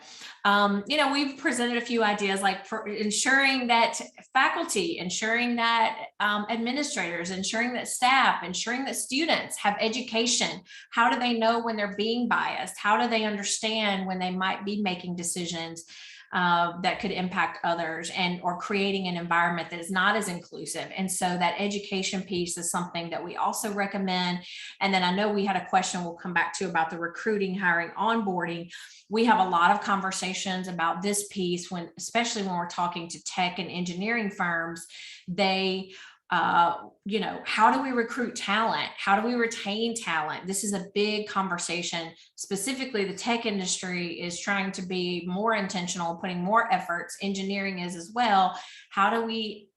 We've presented a few ideas like for ensuring that faculty, ensuring that administrators, ensuring that staff, ensuring that students have education. How do they know when they're being biased? How do they understand when they might be making decisions that could impact others, and or creating an environment that is not as inclusive? And so that education piece is something that we also recommend. And then I know we had a question we'll come back to about the recruiting, hiring, onboarding. We have a lot of conversations about this piece especially when we're talking to tech and engineering firms. They how do we recruit talent? How do we retain talent? This is a big conversation. Specifically, the tech industry is trying to be more intentional, putting more efforts. Engineering is as well. How do we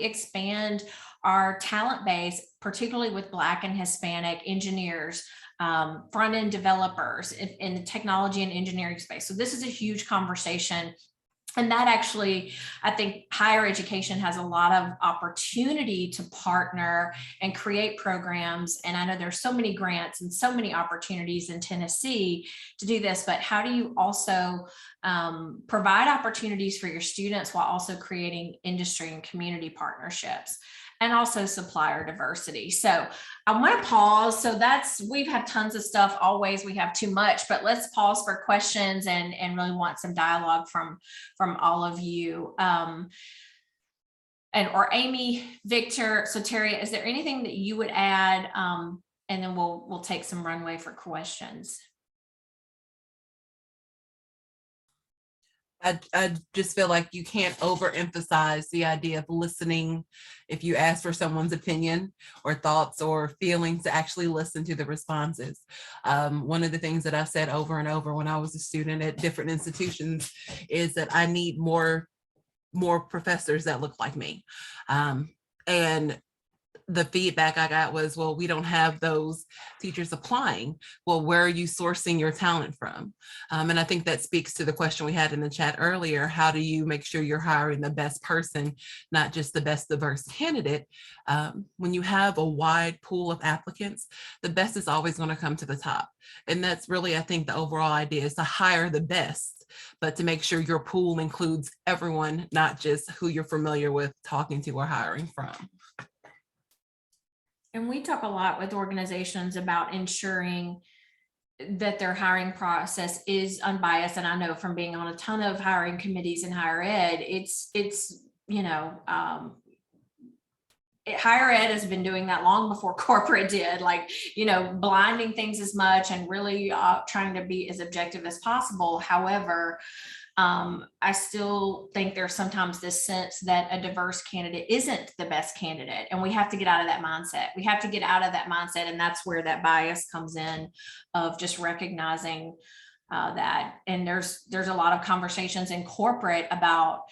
expand our talent base, particularly with Black and Hispanic engineers, front-end developers in the technology and engineering space? So this is a huge conversation. And that actually, I think higher education has a lot of opportunity to partner and create programs. And I know there's so many grants and so many opportunities in Tennessee to do this, but how do you also provide opportunities for your students while also creating industry and community partnerships? And also supplier diversity. So I'm going to pause. So we've had tons of stuff. Always we have too much, but let's pause for questions and really want some dialogue from all of you. Or Amy, Victor, Soteria, is there anything that you would add? And then we'll take some runway for questions.
I just feel like you can't overemphasize the idea of listening. If you ask for someone's opinion or thoughts or feelings, to actually listen to the responses. One of the things that I've said over and over when I was a student at different institutions is that I need more professors that look like me. And the feedback I got was, well, we don't have those teachers applying. Well, where are you sourcing your talent from? And I think that speaks to the question we had in the chat earlier. How do you make sure you're hiring the best person, not just the best diverse candidate? When you have a wide pool of applicants, the best is always going to come to the top. And that's really, I think, the overall idea is to hire the best, but to make sure your pool includes everyone, not just who you're familiar with talking to or hiring from.
And we talk a lot with organizations about ensuring that their hiring process is unbiased. And I know from being on a ton of hiring committees in higher ed, higher ed has been doing that long before corporate did, like, blinding things as much and really trying to be as objective as possible. However, I still think there's sometimes this sense that a diverse candidate isn't the best candidate. And we have to get out of that mindset. And that's where that bias comes in, of just recognizing that. And there's a lot of conversations in corporate about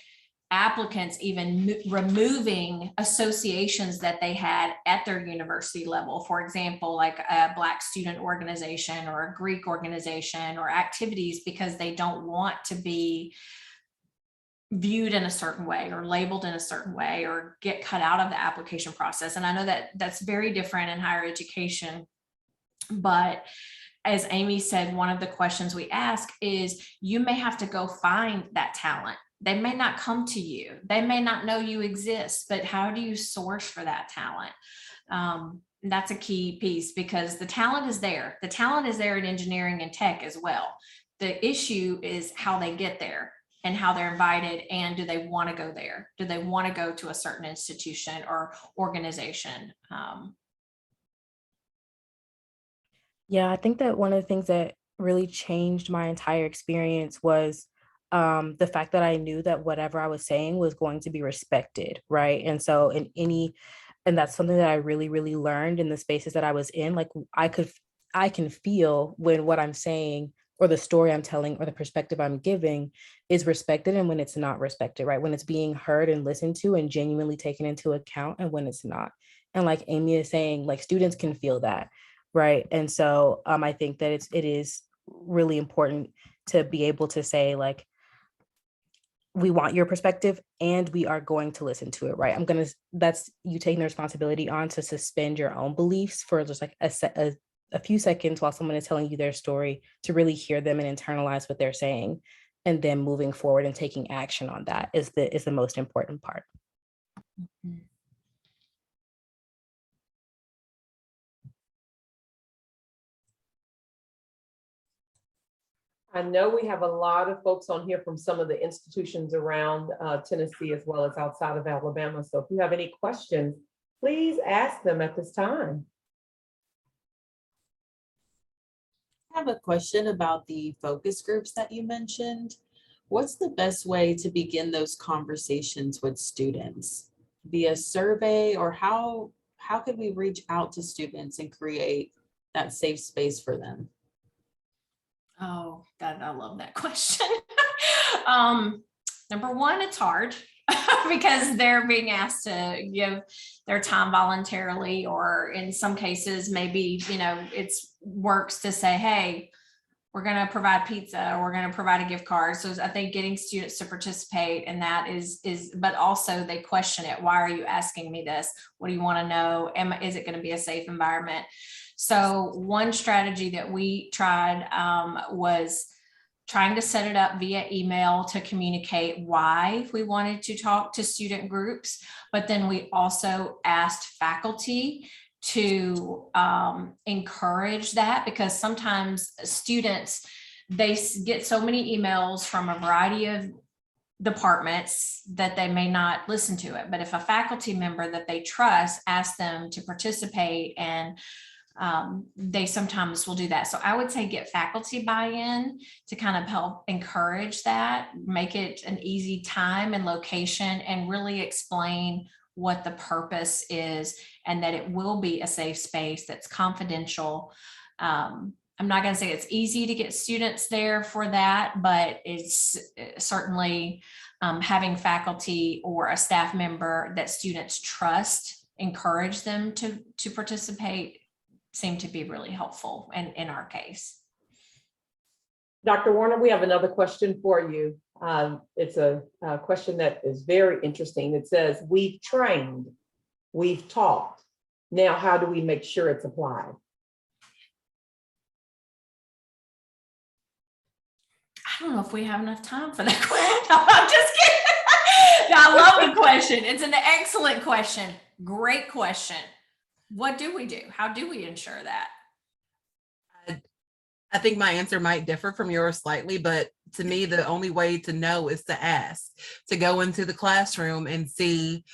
applicants even removing associations that they had at their university level. For example, like a Black student organization or a Greek organization or activities, because they don't want to be viewed in a certain way or labeled in a certain way or get cut out of the application process. And I know that that's very different in higher education, but as Amy said, one of the questions we ask is, you may have to go find that talent. They may not come to you. They may not know you exist, but how do you source for that talent? That's a key piece, because the talent is there. The talent is there in engineering and tech as well. The issue is how they get there and how they're invited, and do they want to go there? Do they want to go to a certain institution or organization?
Yeah, I think that one of the things that really changed my entire experience was the fact that I knew that whatever I was saying was going to be respected, right? And so and that's something that I really, really learned in the spaces that I was in. Like I can feel when what I'm saying or the story I'm telling or the perspective I'm giving is respected, and when it's not respected, right? When it's being heard and listened to and genuinely taken into account, and when it's not. And like Amy is saying, like students can feel that, right? And so I think that it is really important to be able to say, like, we want your perspective and we are going to listen to it, right? That's you taking the responsibility on to suspend your own beliefs for just like a few seconds while someone is telling you their story, to really hear them and internalize what they're saying, and then moving forward and taking action on that is the most important part.
Mm-hmm.
I know we have a lot of folks on here from some of the institutions around Tennessee as well as outside of Alabama. So if you have any questions, please ask them at this time.
I have a question about the focus groups that you mentioned. What's the best way to begin those conversations with students? Via survey, or how could we reach out to students and create that safe space for them?
Oh, God, I love that question. Number one, it's hard because they're being asked to give their time voluntarily, or in some cases, maybe, it's works to say, hey, we're going to provide pizza, or we're going to provide a gift card. So I think getting students to participate in that is, but also they question it. Why are you asking me this? What do you want to know? Is it going to be a safe environment? So one strategy that we tried was trying to set it up via email to communicate why we wanted to talk to student groups. But then we also asked faculty to encourage that, because sometimes students, they get so many emails from a variety of departments that they may not listen to it. But if a faculty member that they trust asks them to participate, and they sometimes will do that. So I would say get faculty buy-in to kind of help encourage that, make it an easy time and location, and really explain what the purpose is, and that it will be a safe space that's confidential. I'm not going to say it's easy to get students there for that, but it's certainly having faculty or a staff member that students trust encourage them to participate seem to be really helpful in our case.
Dr. Warner, we have another question for you. It's a question that is very interesting. It says, we've trained, we've taught. Now, how do we make sure it's applied?
I don't know if we have enough time for that question. No, I'm just kidding. No, I love the question. It's an excellent question. Great question. what do we do? How do we ensure that?
I think my answer might differ from yours slightly, but to me, the only way to know is to ask, to go into the classroom and see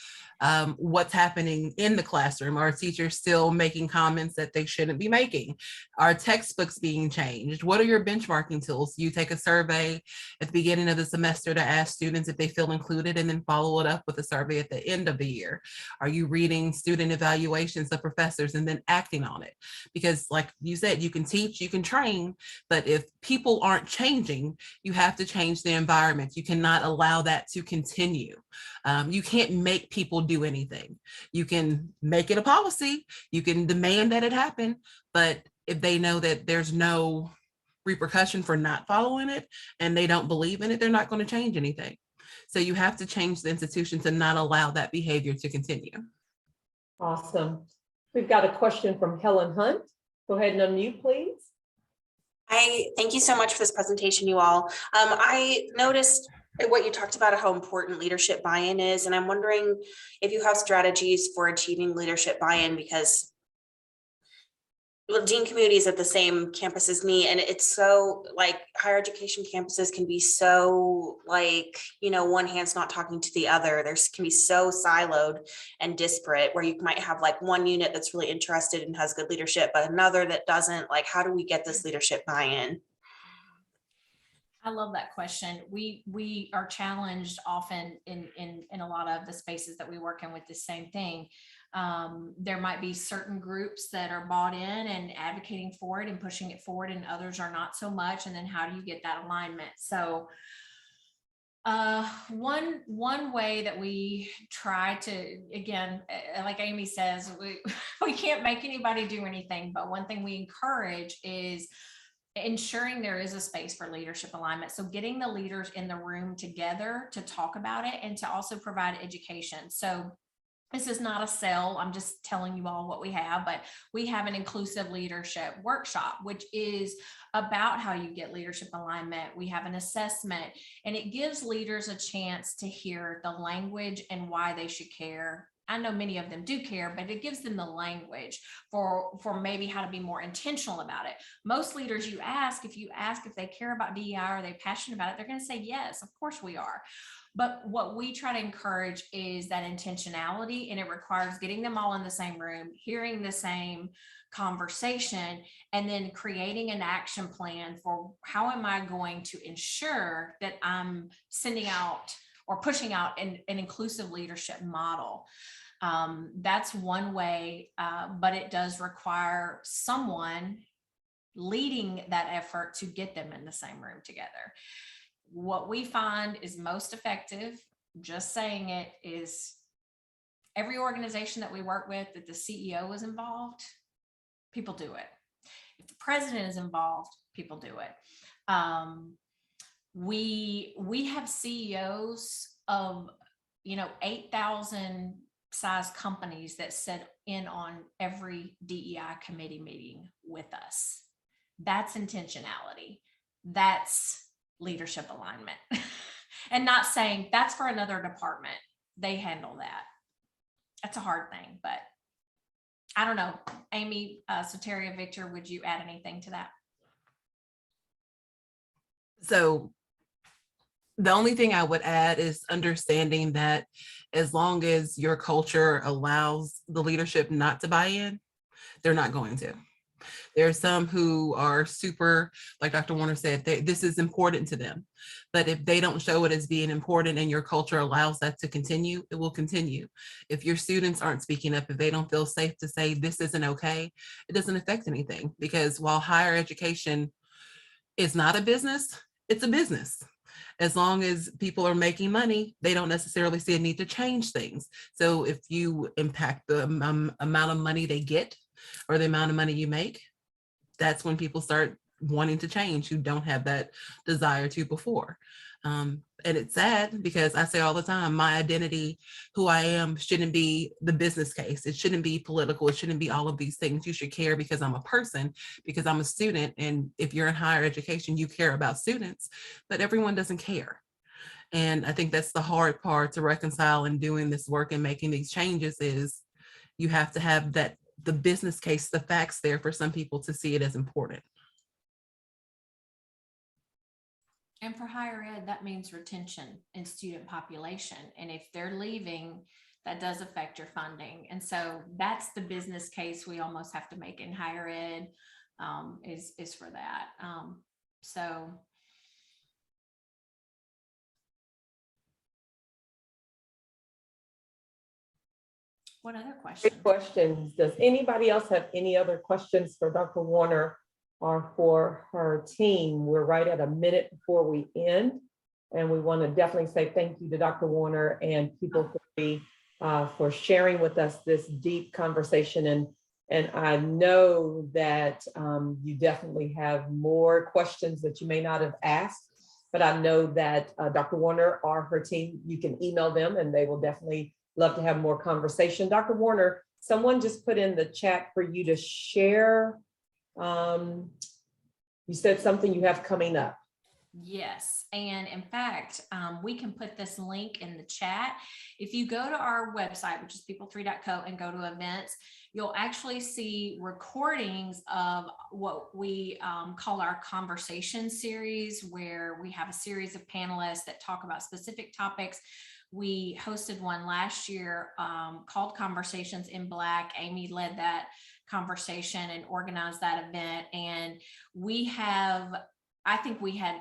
what's happening in the classroom. Are teachers still making comments that they shouldn't be making? Are textbooks being changed? What are your benchmarking tools? You take a survey at the beginning of the semester to ask students if they feel included, and then follow it up with a survey at the end of the year. Are you reading student evaluations of professors and then acting on it? Because like you said, you can teach, you can train, but if people aren't changing, you have to change the environment. You cannot allow that to continue. You can't make people do anything. You can make it a policy, you can demand that it happen, but if they know that there's no repercussion for not following it and they don't believe in it, they're not going to change anything. So you have to change the institution to not allow that behavior to continue.
Awesome. We've got a question from Helen Hunt. Go ahead and unmute, please.
Hi, thank you so much for this presentation, you all. I noticed what you talked about, how important leadership buy-in is, and I'm wondering if you have strategies for achieving leadership buy-in, because Dean Community is at the same campus as me, and it's so like higher education campuses can be so like, you know, one hand's not talking to the other. There's can be so siloed and disparate, where you might have like one unit that's really interested and has good leadership, but another that doesn't. Like, how do we get this leadership buy-in?
I love that question. We are challenged often in a lot of the spaces that we work in with the same thing. There might be certain groups that are bought in and advocating for it and pushing it forward, and others are not so much. And then how do you get that alignment? So one way that we try to, again, like Amy says, we can't make anybody do anything, but one thing we encourage is ensuring there is a space for leadership alignment. So getting the leaders in the room together to talk about it and to also provide education. So this is not a sell, I'm just telling you all what we have, but we have an inclusive leadership workshop, which is about how you get leadership alignment. We have an assessment, and it gives leaders a chance to hear the language and why they should care. I know many of them do care, but it gives them the language for maybe how to be more intentional about it. Most leaders if you ask if they care about DEI, are they passionate about it, they're going to say, yes, of course we are. But what we try to encourage is that intentionality, and it requires getting them all in the same room, hearing the same conversation, and then creating an action plan for how am I going to ensure that I'm sending out or pushing out an inclusive leadership model. That's one way, but it does require someone leading that effort to get them in the same room together. What we find is most effective, just saying it, is every organization that we work with that the CEO is involved, people do it. If the president is involved, people do it. We have CEOs of 8,000 size companies that sit in on every DEI committee meeting with us. That's intentionality. That's leadership alignment. And not saying that's for another department, they handle that. That's a hard thing, but I don't know. Amy, Soteria, Victor, would you add anything to that?
So the only thing I would add is understanding that as long as your culture allows the leadership not to buy in, they're not going to. There are some who are super, like Dr. Warner said, this is important to them. But if they don't show it as being important and your culture allows that to continue, it will continue. If your students aren't speaking up, if they don't feel safe to say this isn't okay, it doesn't affect anything. Because while higher education is not a business, it's a business. As long as people are making money, they don't necessarily see a need to change things. So if you impact the amount of money they get or the amount of money you make, that's when people start wanting to change who don't have that desire to before. And it's sad because I say all the time, my identity, who I am, shouldn't be the business case. It shouldn't be political. It shouldn't be all of these things. You should care because I'm a person, because I'm a student. And if you're in higher education, you care about students, but everyone doesn't care. And I think that's the hard part to reconcile in doing this work and making these changes is you have to have that the business case, the facts there for some people to see it as important.
And for higher ed, that means retention in student population. And if they're leaving, that does affect your funding. And so that's the business case we almost have to make in higher ed, is for that. So. What other questions?
Great questions. Does anybody else have any other questions for Dr. Warner or for her team? We're right at a minute before we end. And we want to definitely say thank you to Dr. Warner and People for sharing with us this deep conversation. And I know that you definitely have more questions that you may not have asked, but I know that Dr. Warner or her team, you can email them and they will definitely love to have more conversation. Dr. Warner, someone just put in the chat for you to share. You said something you have coming up.
Yes, and in fact, we can put this link in the chat. If you go to our website, which is people3.co, and go to events, you'll actually see recordings of what we call our conversation series, where we have a series of panelists that talk about specific topics. We hosted one last year called Conversations in Black. Amy led that conversation and organized that event. And we have, I think we had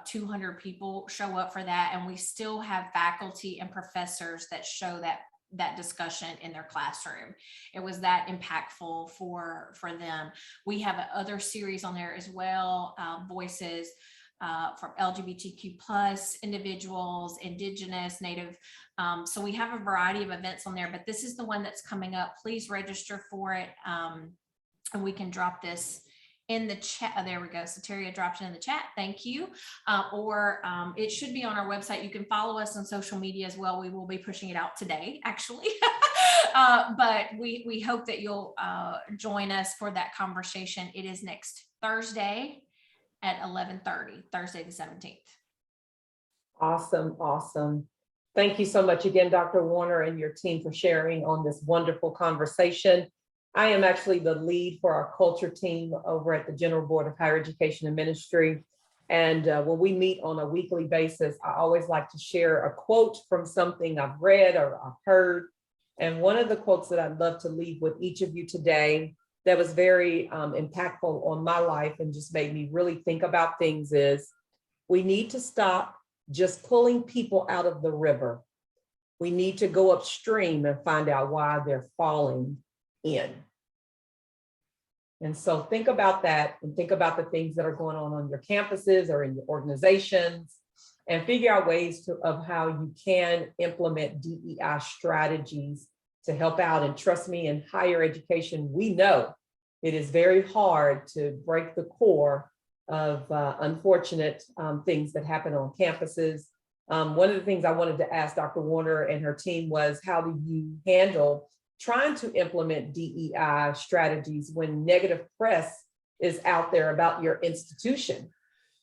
200 people show up for that. And we still have faculty and professors that show that discussion in their classroom. It was that impactful for them. We have other series on there as well, voices from LGBTQ plus individuals, Indigenous, Native. So we have a variety of events on there, but this is the one that's coming up. Please register for it. And we can drop this in the chat. Oh, there we go. Soteria dropped it in the chat. Thank you. Or it should be on our website. You can follow us on social media as well. We will be pushing it out today, actually. But we hope that you'll join us for that conversation. It is next Thursday at 11:30, Thursday the 17th.
Awesome, awesome. Thank you so much again, Dr. Warner and your team, for sharing on this wonderful conversation. I am actually the lead for our culture team over at the General Board of Higher Education and Ministry. And when we meet on a weekly basis, I always like to share a quote from something I've read or I've heard. And one of the quotes that I'd love to leave with each of you today that was very impactful on my life and just made me really think about things is, we need to stop just pulling people out of the river. We need to go upstream and find out why they're falling in. And so think about that and think about the things that are going on your campuses or in your organizations, and figure out ways of how you can implement DEI strategies to help out. And trust me, in higher education, we know it is very hard to break the core of unfortunate things that happen on campuses. One of the things I wanted to ask Dr. Warner and her team was, how do you handle trying to implement DEI strategies when negative press is out there about your institution?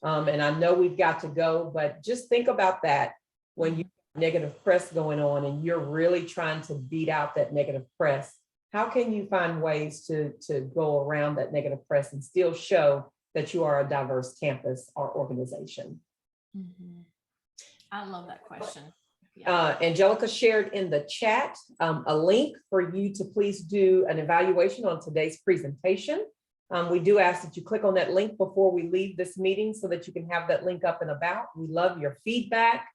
And I know we've got to go, but just think about that when you have negative press going on and you're really trying to beat out that negative press. How can you find ways to go around that negative press and still show that you are a diverse campus or organization?
Mm-hmm. I love that question.
Angelica shared in the chat a link for you to please do an evaluation on today's presentation. We do ask that you click on that link before we leave this meeting so that you can have that link up and about. We love your feedback.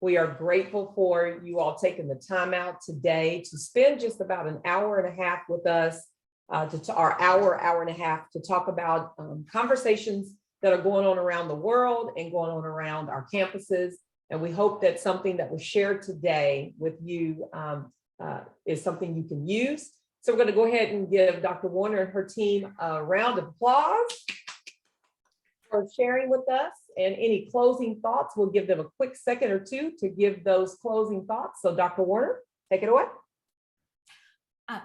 We are grateful for you all taking the time out today to spend just about an hour and a half with us, hour and a half to talk about conversations that are going on around the world and going on around our campuses. And we hope that something that was shared today with you is something you can use. So we're going to go ahead and give Dr. Warner and her team a round of applause for sharing with us. And any closing thoughts, we'll give them a quick second or two to give those closing thoughts. So Dr. Warner, take it away.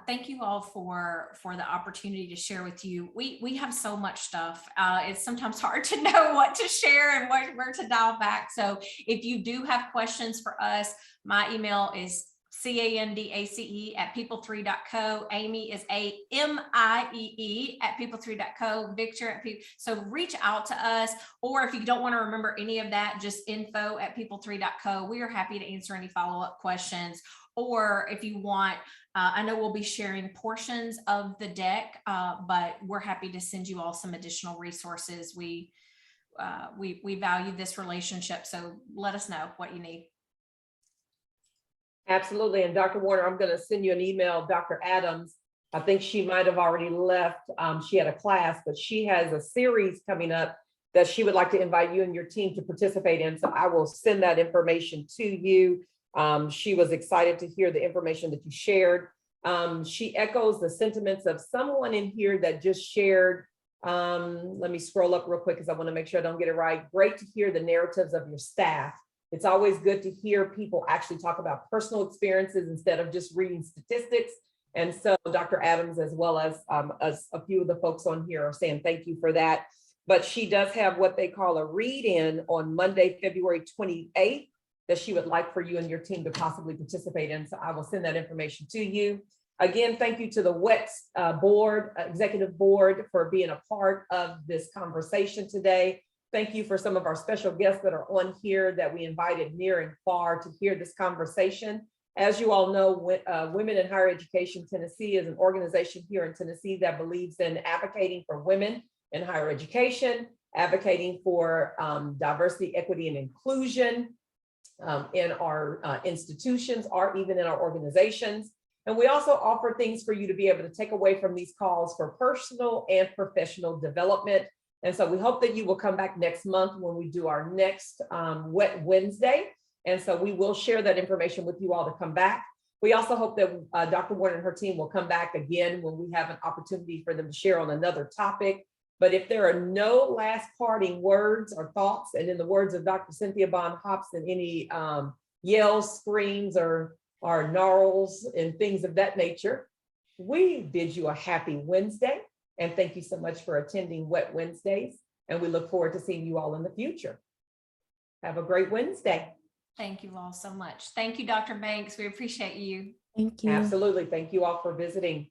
Thank you all for the opportunity to share with you. We have so much stuff. It's sometimes hard to know what to share and where to dial back. So if you do have questions for us, my email is Candace@people3.co. Amy is AMIEE at people3.co. Victor at people. So reach out to us, or if you don't want to remember any of that, just info@people3.co. We are happy to answer any follow-up questions. Or if you want, I know we'll be sharing portions of the deck, but we're happy to send you all some additional resources. We value this relationship, so let us know what you need.
Absolutely. And Dr. Warner, I'm going to send you an email. Dr. Adams, I think she might have already left. She had a class, but she has a series coming up that she would like to invite you and your team to participate in. So I will send that information to you. She was excited to hear the information that you shared. She echoes the sentiments of someone in here that just shared. Let me scroll up real quick because I want to make sure I don't get it right. Great to hear the narratives of your staff. It's always good to hear people actually talk about personal experiences instead of just reading statistics. And so Dr. Adams, as well as a few of the folks on here, are saying thank you for that. But she does have what they call a read-in on Monday, February 28th, that she would like for you and your team to possibly participate in. So I will send that information to you. Again, thank you to the WEX executive board for being a part of this conversation today. Thank you for some of our special guests that are on here that we invited near and far to hear this conversation. As you all know, Women in Higher Education Tennessee is an organization here in Tennessee that believes in advocating for women in higher education, advocating for diversity, equity, and inclusion in our institutions, or even in our organizations. And we also offer things for you to be able to take away from these calls for personal and professional development. And so we hope that you will come back next month when we do our next Wet Wednesday. And so we will share that information with you all to come back. We also hope that Dr. Warner and her team will come back again when we have an opportunity for them to share on another topic. But if there are no last parting words or thoughts, and in the words of Dr. Cynthia Bond Hobson, any yells, screams, or gnarls and things of that nature, we bid you a happy Wednesday. And thank you so much for attending Wet Wednesdays. And we look forward to seeing you all in the future. Have a great Wednesday.
Thank you all so much. Thank you, Dr. Banks. We appreciate you.
Thank you.
Absolutely. Thank you all for visiting.